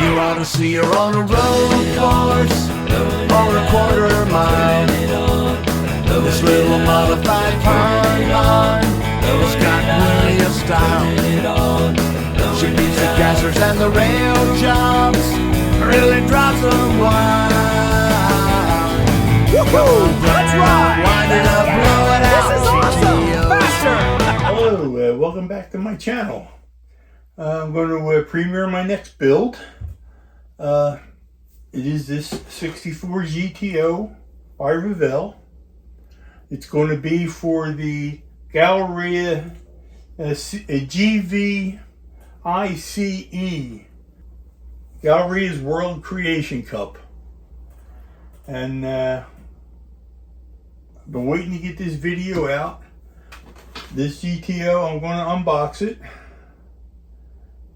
you ought to see her on a road course or a quarter mile. This little modified pond has got plenty of style. She beats the gassers and the rail jobs, really drives them wild. Woohoo! Let's ride! Wind it up, blow it out. This is awesome! Faster! Hello, welcome back to my channel. I'm going to premiere my next build. It is this 64 GTO by Revell. It's going to be for the Gaahleri GWCC Gaahleri World Creation Cup. And I've been waiting to get this video out. This GTO, I'm going to unbox it.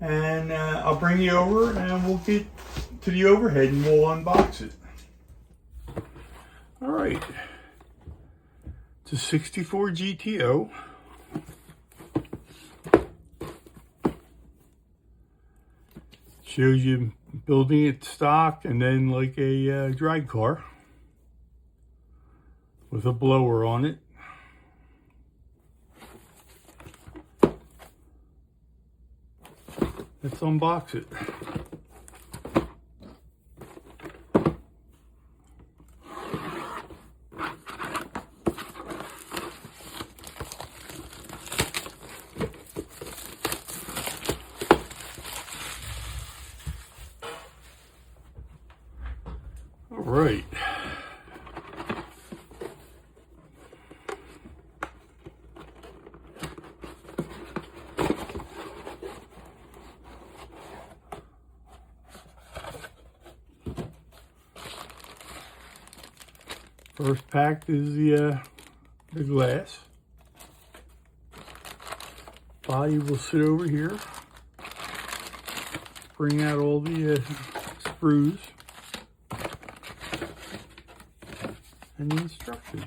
And I'll bring you over and we'll get to the overhead and we'll unbox it. Alright. It's a 64 GTO. Shows you building it stock and then like a drag car with a blower on it. Let's unbox it. All right. First packed is the glass. Body will sit over here. Bring out all the screws and the instructions.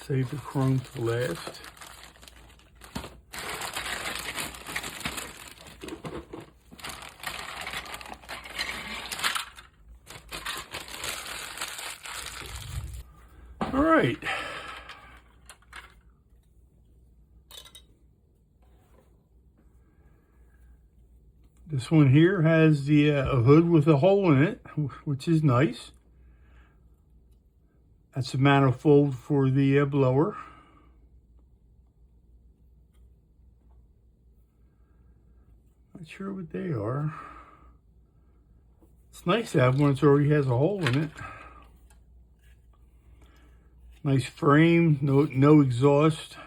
Save the chrome to last. All right. This one here has the a hood with a hole in it, which is nice. That's a manifold for the blower. Not sure what they are. It's nice to have one that already has a hole in it. Nice frame, no exhaust.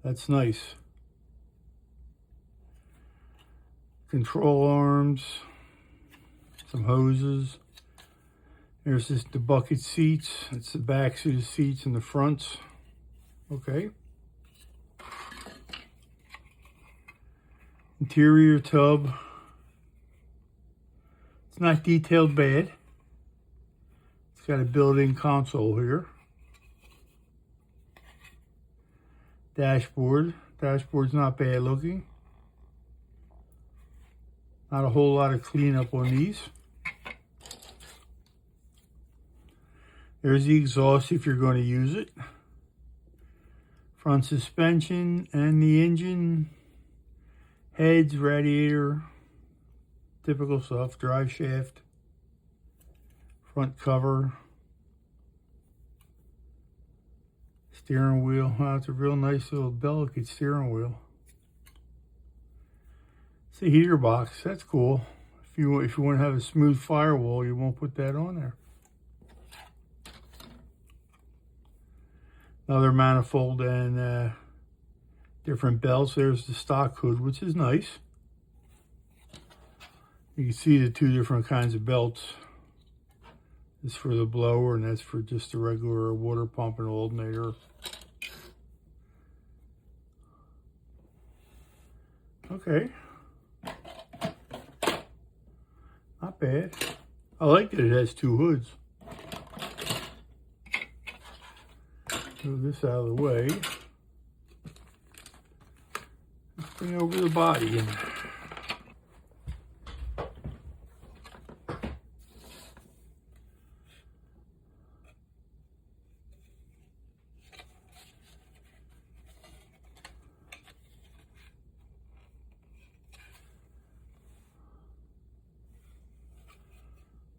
That's nice. Control arms, some hoses. There's the bucket seats. It's the backs of the seats and the fronts. Okay. Interior tub. It's not detailed bad. It's got a built-in console here. Dashboard. Dashboard's not bad looking. Not a whole lot of cleanup on these. There's the exhaust if you're going to use it. Front suspension and the engine. Heads, radiator. Typical stuff. Drive shaft. Front cover. Steering wheel. Oh, it's a real nice little delicate steering wheel. It's a heater box. That's cool. If you want to have a smooth firewall, you won't put that on there. Another manifold and different belts. There's the stock hood, which is nice. You can see the two different kinds of belts. This for the blower and that's for just the regular water pump and alternator. Okay. Not bad. I like that it has two hoods. Move this out of the way. Let's bring over the body and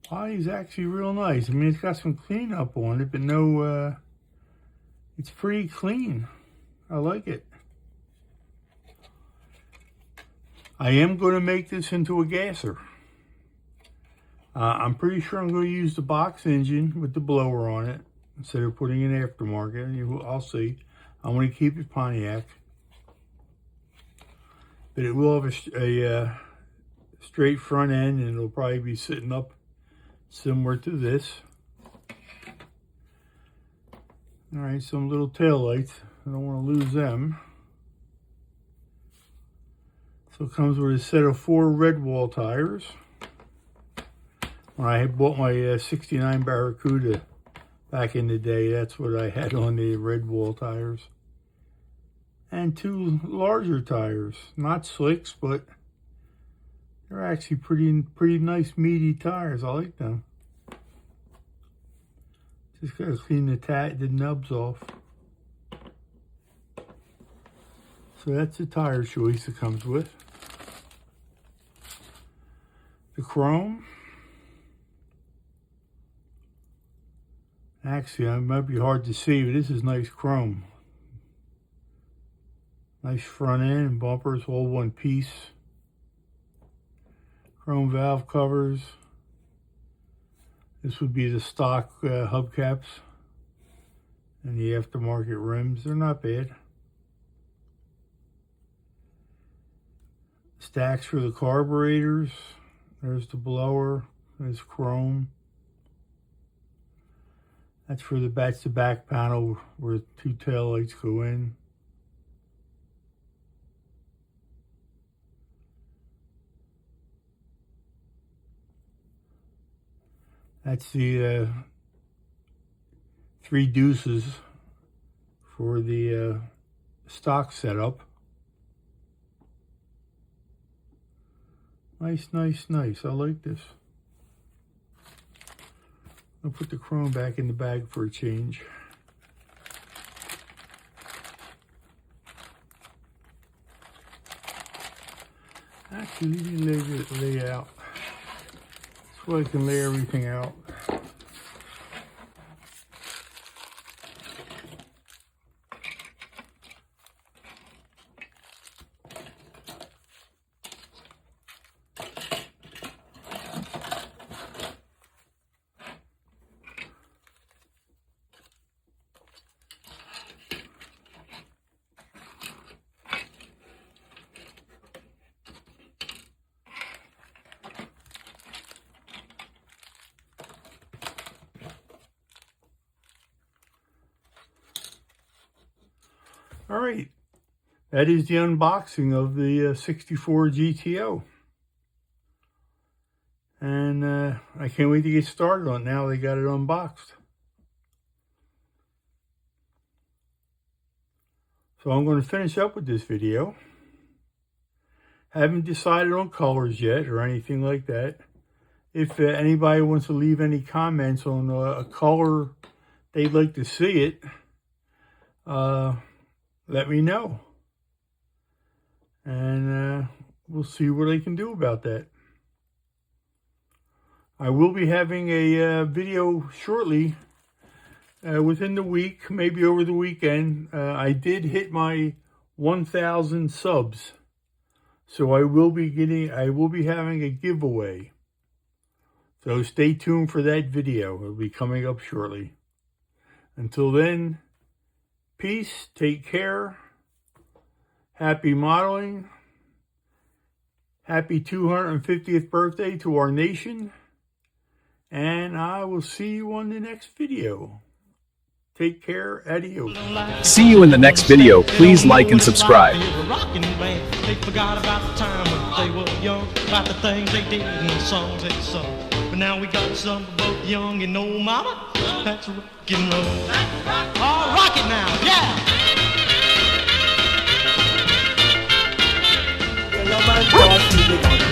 body's actually real nice. I mean, it's got some cleanup on it, but no, it's pretty clean. I like it. I am going to make this into a gasser. I'm pretty sure I'm going to use the box engine with the blower on it instead of putting an aftermarket. I'll see. I'm going to keep it Pontiac. But it will have a straight front end, and it'll probably be sitting up similar to this. All right, some little tail lights. I don't want to lose them. So it comes with a set of 4 Revell tires. When I had bought my 69 Barracuda back in the day, that's what I had on the Revell tires. And 2 larger tires. Not slicks, but they're actually pretty nice meaty tires. I like them. Just gotta clean the nubs off. So that's the tire choice it comes with. The chrome. Actually, it might be hard to see, but this is nice chrome. Nice front end, bumpers, all one piece. Chrome valve covers. This would be the stock hubcaps and the aftermarket rims. They're not bad. Stacks for the carburetors. There's the blower. There's chrome. That's the back panel where 2 tail lights go in. That's the 3 deuces for the stock setup. Nice, nice, nice. I like this. I'll put the chrome back in the bag for a change. Actually, lay it out. So I can lay everything out. All right, that is the unboxing of the 64 GTO. And I can't wait to get started on it now they got it unboxed. So I'm going to finish up with this video. Haven't decided on colors yet or anything like that. If anybody wants to leave any comments on a color they'd like to see it, let me know. And we'll see what I can do about that. I will be having a video shortly, within the week, maybe over the weekend. I did hit my 1,000 subs. So I will be having a giveaway. So stay tuned for that video. It'll be coming up shortly. Until then, peace, take care, happy modeling, happy 250th birthday to our nation, and I will see you on the next video. Take care, adios. See you in the next video. Please like and subscribe. They forgot about the time when they were young, about the things they did and the songs they sung. But now we got some for both young and old, mama. That's rock and roll. Oh, rock it now, yeah. Yeah, your man,